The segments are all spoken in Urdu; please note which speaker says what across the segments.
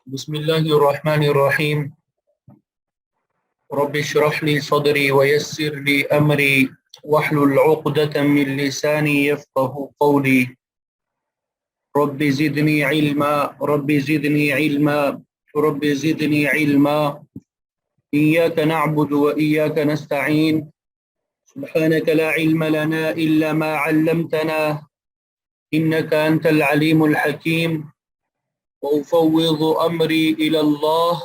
Speaker 1: بسم الله الرحمن الرحيم. رب اشرح لي صدري ويسر لي أمري واحلل عقدة من لساني يفقه قولي. رب زدني علما رب زدني علما رب زدني علما. إياك نعبد وإياك نستعين. سبحانك لا علم لنا إلا ما علمتنا إنك أنت العليم الحكيم. وأفوض أمري إلى الله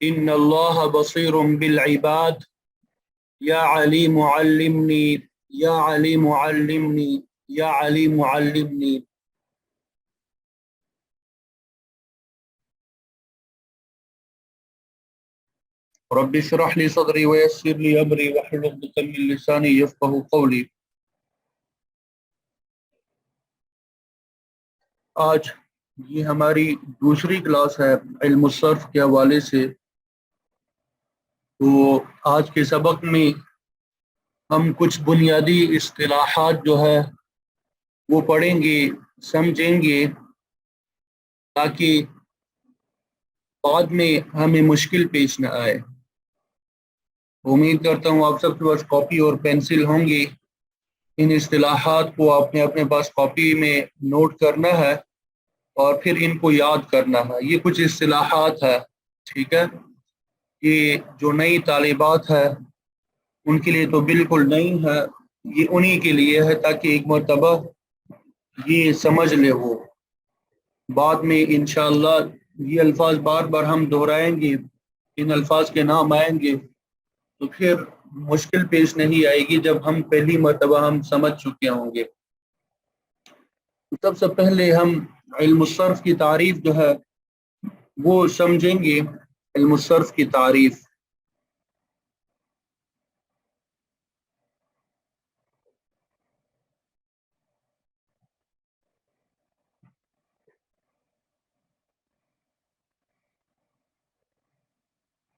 Speaker 1: إن الله بصير بالعباد. يا عليم علمني يا عليم علمني يا عليم علمني. رب اشرح لي صدري ويسر لي أمري واحلل عقدة من لساني يفقه قولي. آج یہ ہماری دوسری کلاس ہے علم الصرف کے حوالے سے. تو آج کے سبق میں ہم کچھ بنیادی اصطلاحات جو ہے وہ پڑھیں گے، سمجھیں گے، تاکہ بعد میں ہمیں مشکل پیش نہ آئے. امید کرتا ہوں آپ سب کے پاس کاپی اور پینسل ہوں گی. ان اصطلاحات کو آپ نے اپنے پاس کاپی میں نوٹ کرنا ہے اور پھر ان کو یاد کرنا ہے. یہ کچھ اصطلاحات ہے، ٹھیک ہے. یہ جو نئی طالبات ہے ان کے لیے تو بالکل نہیں ہے، یہ انہی کے لیے ہے تاکہ ایک مرتبہ یہ سمجھ لے. وہ بعد میں انشاءاللہ یہ الفاظ بار بار ہم دہرائیں گے، ان الفاظ کے نام آئیں گے تو پھر مشکل پیش نہیں آئے گی جب ہم پہلی مرتبہ ہم سمجھ چکے ہوں گے. سب سے پہلے ہم علم الصرف کی تعریف جو ہے وہ سمجھیں گے. علم الصرف کی تعریف.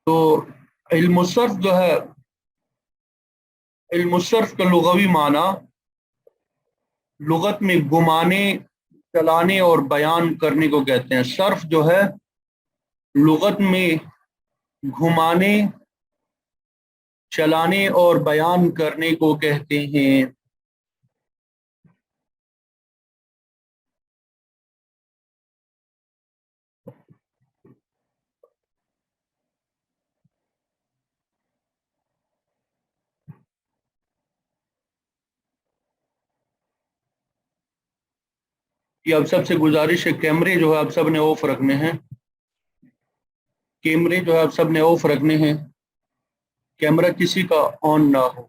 Speaker 1: تو علم الصرف جو ہے، علم الصرف کا لغوی معنی لغت میں گمانے، چلانے اور بیان کرنے کو کہتے ہیں. صرف جو ہے لغت میں گھمانے، چلانے اور بیان کرنے کو کہتے ہیں. یہ آپ سب سے گزارش ہے، کیمرے جو ہے آپ سب نے آف رکھنے ہیں. کیمرے جو ہے آپ سب نے آف رکھنے ہیں، کیمرہ کسی کا آن نہ ہو.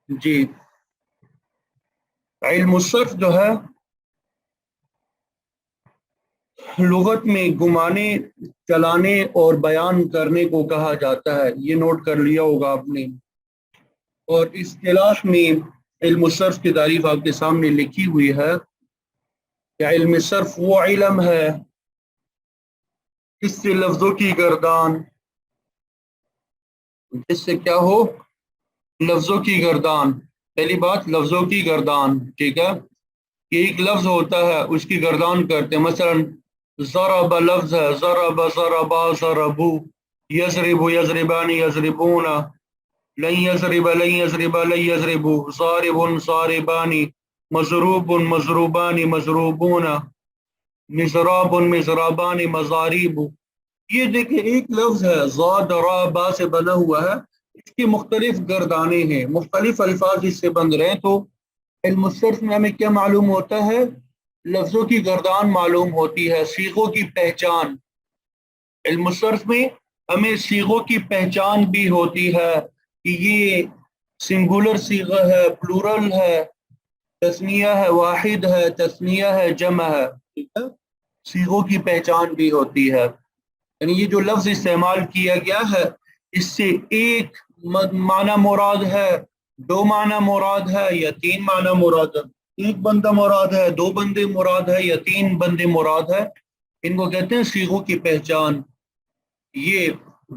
Speaker 1: جی، علم الصرف جو ہے لغت میں گمانے، چلانے اور بیان کرنے کو کہا جاتا ہے. یہ نوٹ کر لیا ہوگا آپ نے. اور اصطلاح میں علم الصرف کی تعریف آپ کے سامنے لکھی ہوئی ہے کہ علم صرف وہ علم ہے جس سے لفظوں کی گردان، جس سے کیا ہو، لفظوں کی گردان. پہلی بات لفظوں کی گردان، ٹھیک ہے. ایک لفظ ہوتا ہے اس کی گردان کرتے ہیں. مثلا ضرب لفظ ہے، ضرب، ضربا، ضربو. یضرب، یضربان، یضربون. لن یضرب، لن یضرب، لن یضربو. ضارب، ضاربان. مضروب، مضروبان، مضروبون. مضراب، مضرابان، مضاریب. یہ دیکھیں ایک لفظ ہے، ضاد را با سے بنا ہوا ہے. اس کی مختلف گردانیں ہیں، مختلف الفاظ اس سے بن رہے ہیں. تو علم الصرف میں ہمیں کیا معلوم ہوتا ہے؟ لفظوں کی گردان معلوم ہوتی ہے، صیغوں کی پہچان. علم الصرف میں ہمیں صیغوں کی پہچان بھی ہوتی ہے کہ یہ سنگولر صیغہ ہے، پلورل ہے، تثنیہ ہے، واحد ہے، تثنیہ ہے، جمع ہے. ٹھیک ہے، صیغوں کی پہچان بھی ہوتی ہے. یعنی یہ جو لفظ استعمال کیا گیا ہے اس سے ایک معنی مراد ہے، دو معنی مراد ہے یا تین معنی مراد ہے، ایک بندہ مراد ہے، دو بندے مراد ہے یا تین بندے مراد ہے. ان کو کہتے ہیں صیغوں کی پہچان. یہ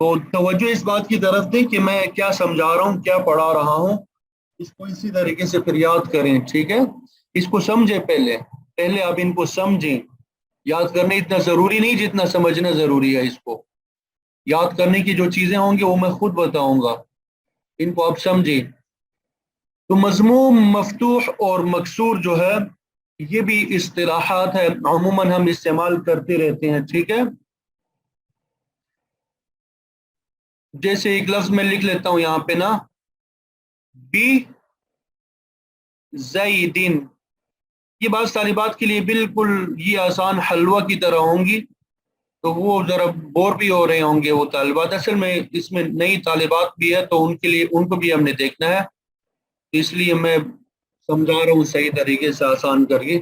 Speaker 1: تو توجہ اس بات کی طرف دیں کہ میں کیا سمجھا رہا ہوں، کیا پڑھا رہا ہوں، اس کو اسی طریقے سے پھر یاد کریں، ٹھیک ہے؟ اس کو سمجھیں، پہلے آپ ان کو سمجھیں. یاد کرنا اتنا ضروری نہیں جتنا سمجھنا ضروری ہے. اس کو یاد کرنے کی جو چیزیں ہوں گی وہ میں خود بتاؤں گا، ان کو آپ سمجھیں. تو مضموم، مفتوح اور مکسور جو ہے یہ بھی اصطلاحات ہے، عموماً ہم استعمال کرتے رہتے ہیں، ٹھیک ہے؟ جیسے ایک لفظ میں لکھ لیتا ہوں یہاں پہ نا، بی زیدین. یہ بعض طالبات کے لیے بالکل یہ آسان حلوہ کی طرح ہوں گی، تو وہ ذرا بور بھی ہو رہے ہوں گے وہ طالبات. اصل میں اس میں نئی طالبات بھی ہے تو ان کے لیے ان کو بھی ہم نے دیکھنا ہے، اس لیے میں سمجھا رہا ہوں صحیح طریقے سے آسان کر کے.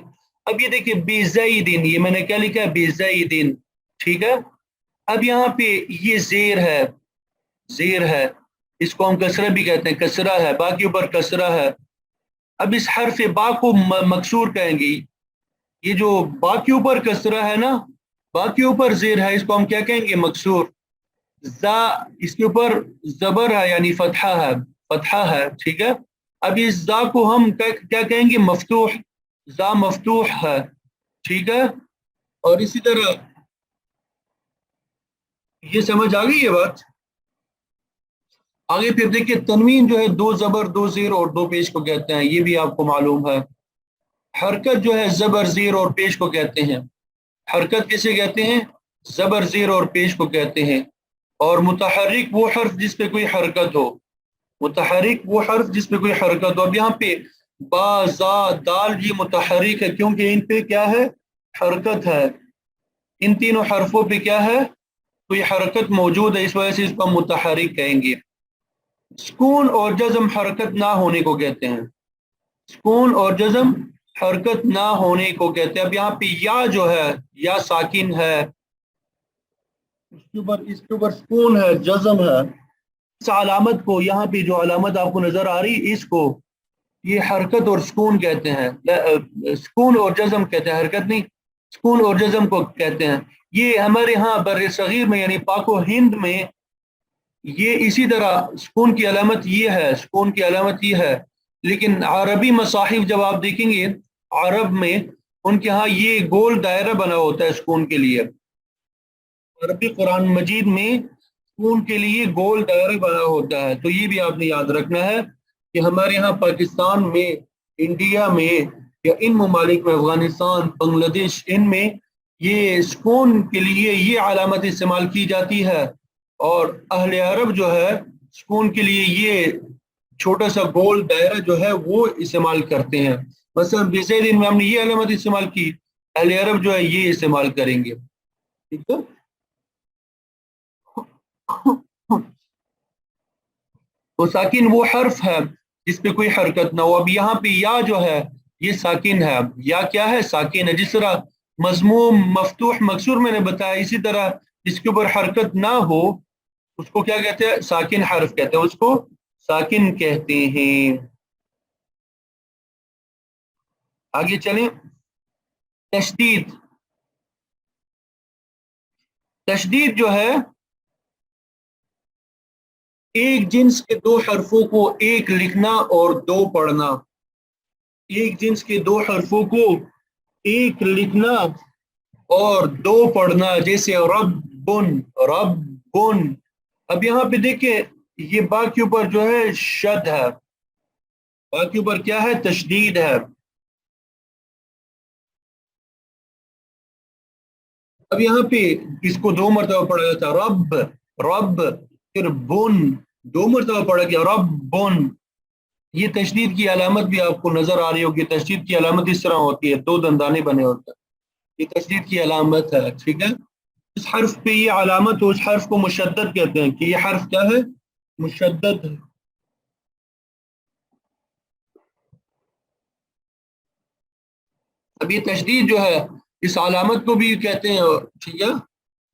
Speaker 1: اب یہ دیکھیے بی زیدین، یہ میں نے کیا لکھا ہے؟ بی زیدین، ٹھیک ہے؟ اب یہاں پہ یہ زیر ہے، زیر ہے، اس کو ہم کسرہ بھی کہتے ہیں، کسرہ ہے، باقی اوپر کسرہ ہے. اب اس حرف با کو مکسور کہیں گی. یہ جو با کے اوپر کسرہ ہے نا، با کے اوپر زیر ہے، اس کو ہم کیا کہیں گے؟ مکسور. زا، اس کے اوپر زبر ہے یعنی فتحہ ہے، فتحہ ہے، ٹھیک ہے؟ اب اس زا کو ہم کیا کہیں گے؟ مفتوح. زا مفتوح ہے، ٹھیک ہے؟ اور اسی طرح یہ سمجھ آ گئی یہ بات؟ آگے پھر دیکھیے تنوین جو ہے دو زبر، دو زیر اور دو پیش کو کہتے ہیں، یہ بھی آپ کو معلوم ہے. حرکت جو ہے زبر، زیر اور پیش کو کہتے ہیں. حرکت کسے کہتے ہیں؟ زبر، زیر اور پیش کو کہتے ہیں. اور متحرک وہ حرف جس پہ کوئی حرکت ہو، متحرک وہ حرف جس پہ کوئی حرکت ہو. اب یہاں پہ با، زا، دال یہ متحرک ہے کیونکہ ان پہ کیا ہے؟ حرکت ہے. ان تینوں حرفوں پہ کیا ہے؟ کوئی حرکت موجود ہے، اس وجہ سے اس کو ہم متحرک کہیں گے. سکون اور جزم حرکت نہ ہونے کو کہتے ہیں، سکون اور جزم حرکت نہ ہونے کو کہتے ہیں. اب یہاں پہ یا جو ہے، یا ساکن ہے، اس کے اوپر سکون ہے، جزم ہے. اس علامت کو، یہاں پہ جو علامت آپ کو نظر آ رہی، اس کو یہ حرکت اور سکون کہتے ہیں. سکون اور جزم کہتے ہیں، حرکت نہیں، سکون اور جزم کو کہتے ہیں. یہ ہمارے ہاں بر صغیر میں یعنی پاک و ہند میں یہ اسی طرح سکون کی علامت یہ ہے، سکون کی علامت یہ ہے. لیکن عربی مصاحف جب آپ دیکھیں گے عرب میں، ان کے ہاں یہ گول دائرہ بنا ہوتا ہے سکون کے لیے. عربی قرآن مجید میں سکون کے لیے گول دائرہ بنا ہوتا ہے. تو یہ بھی آپ نے یاد رکھنا ہے کہ ہمارے یہاں پاکستان میں، انڈیا میں، یا ان ممالک میں، افغانستان، بنگلہ دیش، ان میں یہ سکون کے لیے یہ علامت استعمال کی جاتی ہے. اور اہل عرب جو ہے سکون کے لیے یہ چھوٹا سا گول دائرہ جو ہے وہ استعمال کرتے ہیں. مثلا بزیدین میں ہم نے یہ علامت استعمال کی، اہل عرب جو ہے یہ استعمال کریں گے، ٹھیک ہے؟ تو ساکن وہ حرف ہے جس پہ کوئی حرکت نہ ہو. اب یہاں پہ یا جو ہے یہ ساکن ہے. یا کیا ہے؟ ساکن ہے. جس طرح مضموم، مفتوح، مکسور میں نے بتایا، اسی طرح جس کے اوپر حرکت نہ ہو اس کو کیا کہتے ہیں؟ ساکن حرف کہتے ہیں، اس کو ساکن کہتے ہیں. آگے چلیں. تشدید. تشدید جو ہے ایک جنس کے دو حرفوں کو ایک لکھنا اور دو پڑھنا. ایک جنس کے دو حرفوں کو ایک لکھنا اور دو پڑھنا. جیسے ربن، ربن. اب یہاں پہ دیکھیں یہ با کے اوپر جو ہے شد ہے، با کے اوپر کیا ہے؟ تشدید ہے. اب یہاں پہ اس کو دو مرتبہ پڑھا جاتا ہے، رب، رب، پھر بن، دو مرتبہ پڑھا گیا، رب بن. یہ تشدید کی علامت بھی آپ کو نظر آ رہی ہوگی. تشدید کی علامت اس طرح ہوتی ہے، دو دندانے بنے ہوتے ہیں، یہ تشدید کی علامت ہے، ٹھیک ہے؟ اس حرف پہ یہ علامت ہو، اس حرف کو مشدد کہتے ہیں کہ یہ حرف کیا ہے؟ مشدد ہے. اب یہ تشدید جو ہے اس علامت کو بھی کہتے ہیں، ٹھیک ہے؟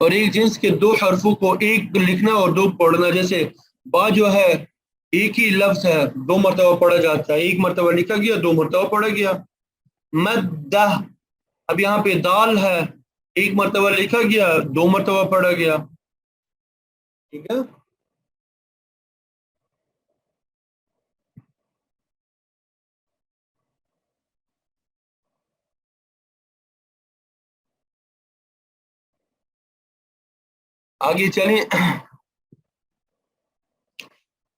Speaker 1: اور ایک جنس کے دو حرفوں کو ایک لکھنا اور دو پڑھنا. جیسے با جو ہے ایک ہی لفظ ہے، دو مرتبہ پڑھا جاتا ہے، ایک مرتبہ لکھا گیا، دو مرتبہ پڑھا گیا. مدہ. اب یہاں پہ دال ہے، ایک مرتبہ لکھا گیا، دو مرتبہ پڑھا گیا. ٹھیک ہے. آگے چلیں.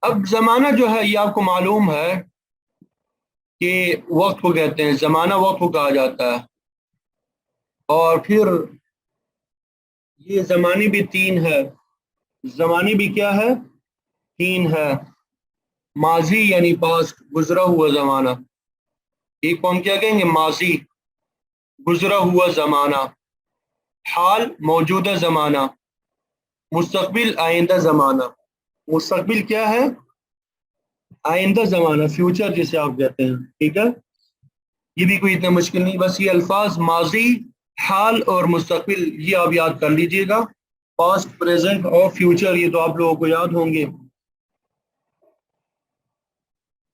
Speaker 1: اب زمانہ جو ہے یہ آپ کو معلوم ہے کہ وقت کو کہتے ہیں، زمانہ وقت کو کہا جاتا ہے. اور پھر یہ زمانے بھی تین ہے. زمانے بھی کیا ہے؟ تین ہے. ماضی یعنی پاسٹ، گزرا ہوا زمانہ. ایک کو ہم کیا کہیں گے؟ ماضی، گزرا ہوا زمانہ. حال، موجودہ زمانہ. مستقبل، آئندہ زمانہ. مستقبل کیا ہے؟ آئندہ زمانہ، فیوچر جسے آپ کہتے ہیں. ٹھیک ہے، یہ بھی کوئی اتنا مشکل نہیں. بس یہ الفاظ ماضی، حال اور مستقبل یہ آپ یاد کر لیجئے گا. پاسٹ، پریزنٹ اور فیوچر یہ تو آپ لوگوں کو یاد ہوں گے.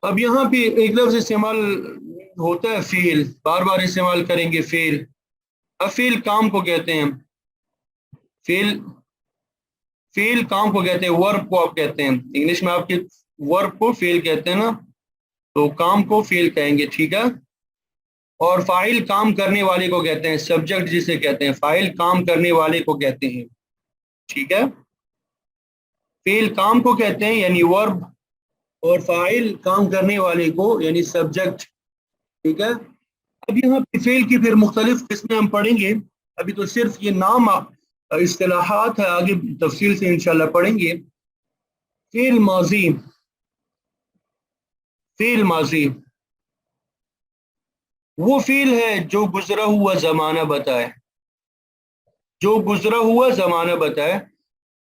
Speaker 1: اب یہاں پہ ایک لفظ استعمال ہوتا ہے فعل، بار بار استعمال کریں گے فعل. اب فعل کام کو کہتے ہیں. فعل کام کو کہتے ہیں، ورب کو آپ کہتے ہیں. انگلش میں آپ کے ورب کو فعل کہتے ہیں نا، تو کام کو فعل کہیں گے. ٹھیک ہے. اور فاعل کام کرنے والے کو کہتے ہیں، سبجیکٹ جسے کہتے ہیں. فاعل کام کرنے والے کو کہتے ہیں. ٹھیک ہے. فعل کام کو کہتے ہیں یعنی ورب، اور فاعل کام کرنے والے کو یعنی سبجیکٹ. ٹھیک ہے. اب یہاں پہ فعل کی پھر مختلف قسمیں ہم پڑھیں گے. ابھی تو صرف یہ نام اصطلاحات ہے، آگے تفصیل سے انشاءاللہ پڑھیں گے. فعل ماضی. فعل ماضی وہ فعل ہے جو گزرا ہوا زمانہ بتائے. جو گزرا ہوا زمانہ بتائے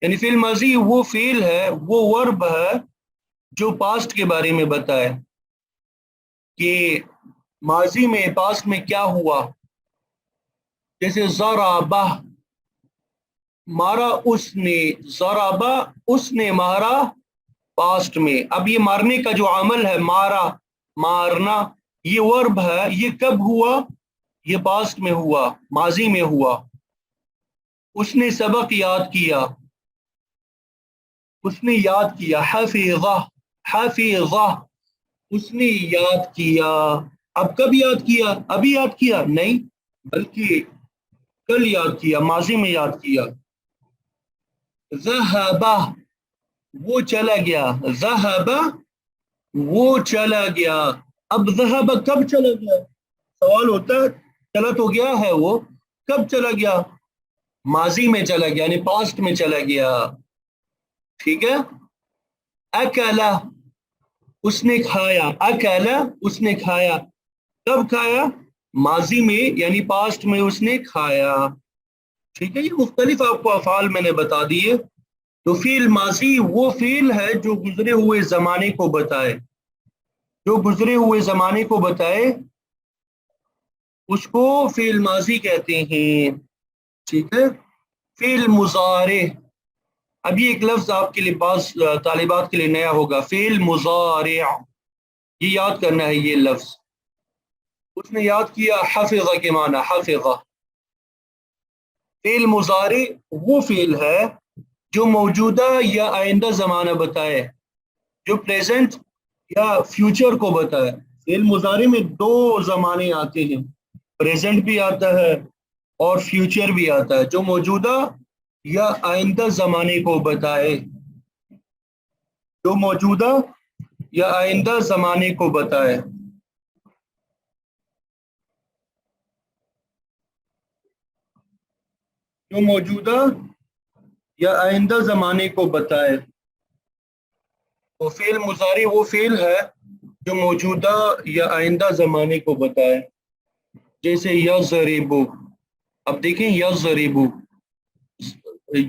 Speaker 1: یعنی فعل ماضی وہ فعل ہے، وہ ورب ہے جو پاسٹ کے بارے میں بتائے کہ ماضی میں، پاسٹ میں کیا ہوا. جیسے ضربہ، مارا اس نے. ضربہ، اس نے مارا، پاسٹ میں. اب یہ مارنے کا جو عمل ہے، مارا، مارنا، یہ ورب ہے. یہ کب ہوا؟ یہ پاسٹ میں ہوا، ماضی میں ہوا. اس نے سبق یاد کیا. اس نے یاد کیا. حفظہ، حفظہ، اس نے یاد کیا. اب کب یاد کیا؟ ابھی یاد کیا؟ نہیں، بلکہ کل یاد کیا، ماضی میں یاد کیا. ذہبہ، وہ چلا گیا. ذہبہ، وہ چلا گیا. اب ذہبہ کب چلا گیا؟ سوال ہوتا ہے، چلا تو گیا ہے وہ، کب چلا گیا؟ ماضی میں چلا گیا یعنی پاسٹ میں چلا گیا. ٹھیک ہے. اکلا، اس نے کھایا. اکلا، اس نے کھایا. کب کھایا؟ ماضی میں یعنی پاسٹ میں اس نے کھایا. ٹھیک ہے. یہ مختلف آپ کو افعال میں نے بتا دیے. تو فعل ماضی وہ فعل ہے جو گزرے ہوئے زمانے کو بتائے. جو گزرے ہوئے زمانے کو بتائے اس کو فعل ماضی کہتے ہیں. ٹھیک ہے. فعل مضارع، اب یہ ایک لفظ آپ کے لیے بعض طالبات کے لیے نیا ہوگا. فعل مضارع یہ یاد کرنا ہے. یہ لفظ اس نے یاد کیا. حفظ کے معنی حفظ. فعل مضارع وہ فعل ہے جو موجودہ یا آئندہ زمانہ بتائے، جو پریزنٹ یا فیوچر کو بتائے. فعل مضارع میں دو زمانے آتے ہیں، پریزنٹ بھی آتا ہے اور فیوچر بھی آتا ہے، جو موجودہ یا آئندہ زمانے کو بتائے. جو موجودہ یا آئندہ زمانے کو بتائے. جو موجودہ یا آئندہ زمانے کو بتائے. تو فعل مضارع وہ فعل ہے جو موجودہ یا آئندہ زمانے کو بتائے. جیسے یضربو، اب دیکھیں یضربو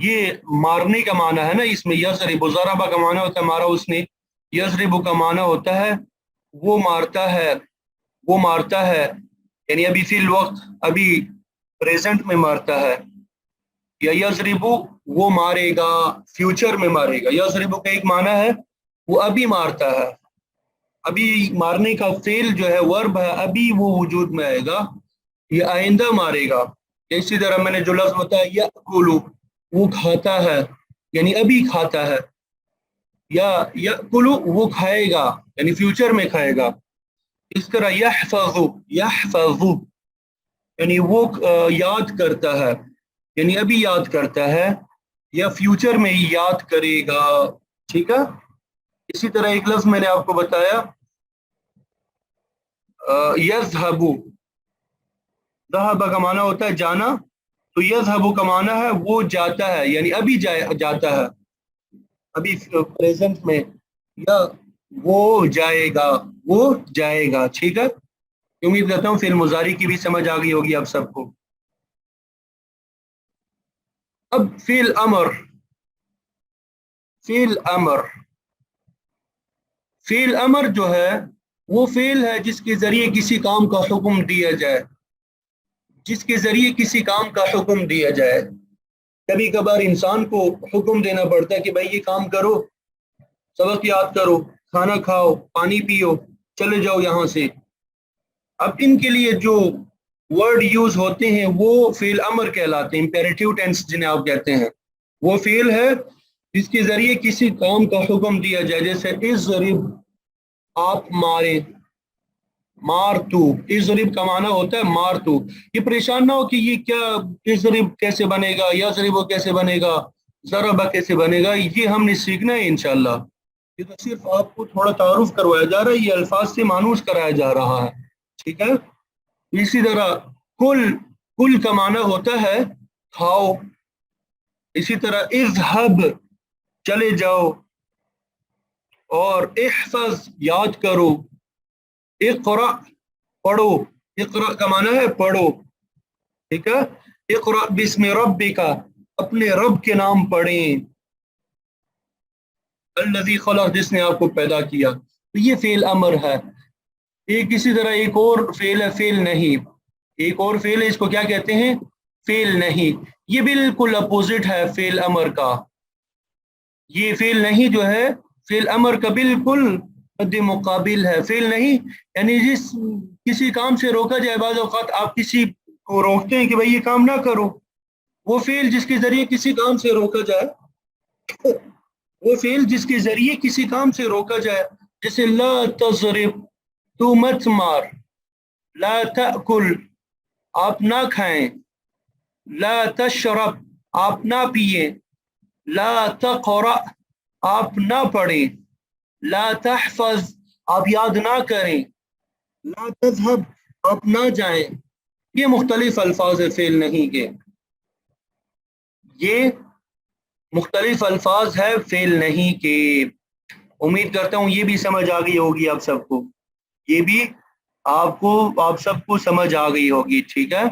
Speaker 1: یہ مارنے کا معنی ہے نا. اس میں یضربو، ضربہ کا معنی ہوتا ہے مارا اس نے. یضربو کا معنی ہوتا ہے وہ مارتا ہے. وہ مارتا ہے یعنی ابھی فی الوقت، ابھی پریزنٹ میں مارتا ہے. یا یضربو وہ مارے گا، فیوچر میں مارے گا. یضربو کا ایک معنی ہے وہ ابھی مارتا ہے. ابھی مارنے کا فعل جو ہے ورب ہے، ابھی وہ وجود میں آئے گا. یہ آئندہ مارے گا. اسی طرح میں نے جو لفظ بتایا یأکلو، وہ کھاتا ہے. یعنی ابھی کھاتا ہے، یا یأکلو وہ کھائے گا یعنی فیوچر میں کھائے گا. اس طرح یحفظ یعنی وہ یاد کرتا ہے، یعنی ابھی یاد کرتا ہے یا فیوچر میں ہی یاد کرے گا. ٹھیک ہے. اسی طرح ایک لفظ میں نے آپ کو بتایا یذهب، ذهب کا معنی ہوتا ہے جانا، تو یذهب کا معنی ہے وہ جاتا ہے، یعنی ابھی جاتا ہے، ابھی پریزنٹ میں، یا وہ جائے گا، وہ جائے گا. ٹھیک ہے. امید کرتا ہوں فعل مضارع کی بھی سمجھ آ گئی ہوگی آپ سب کو. اب فعل امر. فعل امر جو ہے وہ فعل ہے جس کے ذریعے کسی کام کا حکم دیا جائے، جس کے ذریعے کسی کام کا حکم دیا جائے. کبھی کبھار انسان کو حکم دینا پڑتا ہے کہ بھائی یہ کام کرو، سبق یاد کرو، کھانا کھاؤ، پانی پیو، چلے جاؤ یہاں سے. اب ان کے لیے جو ورڈ یوز ہوتے ہیں وہ فعل امر کہلاتے ہیں، امپیریٹیو ٹینس جنہیں آپ کہتے ہیں. وہ فعل ہے جس کے ذریعے کسی کام کا حکم دیا جائے، جیسے اضرب آپ مارے، مار تو. اضرب کا معنی ہوتا ہے مار تو. یہ پریشان نہ ہو کہ یہ کیا اضرب کیسے بنے گا، یضرب کیسے بنے گا، ضرب کیسے بنے گا. یہ ہم نے سیکھنا ہے انشاءاللہ. یہ تو صرف آپ کو تھوڑا تعارف کروایا جا رہا ہے، یہ الفاظ سے مانوس کرایا جا رہا ہے. ٹھیک ہے. اسی طرح کل کا معنی ہوتا ہے کھاؤ. اسی طرح اذهب چلے جاؤ، اور احفظ یاد کرو، اقرأ پڑھو. اقرأ کا معنی ہے پڑھو. ٹھیک ہے. اقرأ بسم ربک اپنے رب کے نام پڑھیں، الذی خلق جس نے آپ کو پیدا کیا. تو یہ فعل امر ہے. ایک اسی طرح ایک اور فعل ہے فعل نہیں. ایک اور فعل ہے، اس کو کیا کہتے ہیں؟ فعل نہیں. یہ بالکل اپوزٹ ہے فعل امر کا. یہ فعل نہیں جو ہے فعل امر کا بالکل مد مقابل ہے. فعل نہیں یعنی جس کسی کام سے روکا جائے، بعض اوقات آپ کسی کو روکتے ہیں کہ بھائی یہ کام نہ کرو، وہ فعل جس کے ذریعے کسی کام سے روکا جائے، وہ فعل جس کے ذریعے کسی کام سے روکا جائے، جیسے لا تضرب تو مت مار، لا تأکل آپ نہ کھائیں، لا تشرب آپ نہ پیئیں، لا تقرأ آپ نہ پڑھیں، لا تحفظ آپ یاد نہ کریں، لا تذهب آپ نہ جائیں. یہ مختلف الفاظ فعل نہیں کے، یہ مختلف الفاظ ہے فعل نہیں کے. امید کرتا ہوں یہ بھی سمجھ آ گئی ہوگی آپ سب کو، یہ بھی آپ سب کو سمجھ آ گئی ہوگی. ٹھیک ہے.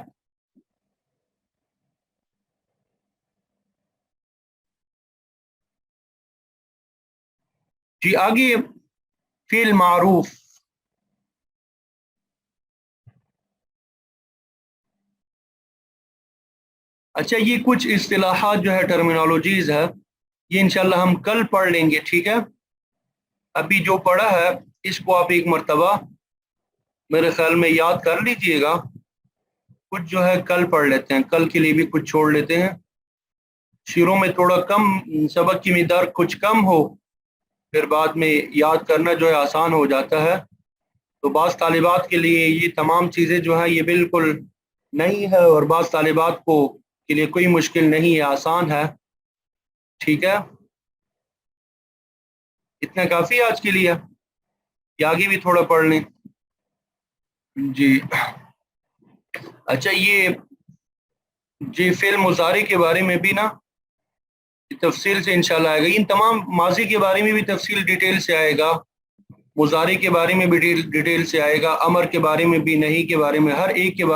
Speaker 1: جی آگے فعل معروف. اچھا یہ کچھ اصطلاحات جو ہے ٹرمینالوجیز ہے، یہ انشاءاللہ ہم کل پڑھ لیں گے. ٹھیک ہے. ابھی جو پڑھا ہے اس کو آپ ایک مرتبہ میرے خیال میں یاد کر لیجئے گا. کچھ جو ہے کل پڑھ لیتے ہیں، کل کے لیے بھی کچھ چھوڑ لیتے ہیں. شروع میں تھوڑا کم سبق کی مقدار کچھ کم ہو، پھر بعد میں یاد کرنا جو ہے آسان ہو جاتا ہے. تو بعض طالبات کے لیے یہ تمام چیزیں جو ہے یہ بالکل نہیں ہے، اور بعض طالبات کو کے لیے کوئی مشکل نہیں ہے، آسان ہے. ٹھیک ہے. اتنا کافی ہے آج کے لیے، یہ آگے بھی تھوڑا پڑھ لیں. جی اچھا یہ جی فعل مضارع کے بارے میں بھی نا تفصیل سے انشاءاللہ آئے گا. ان تمام ماضی کے بارے میں بھی تفصیل ڈیٹیل سے آئے گا، مضارع کے بارے میں بھی ڈیٹیل سے آئے گا، امر کے بارے میں بھی، نہیں کے بارے میں، ہر ایک کے بارے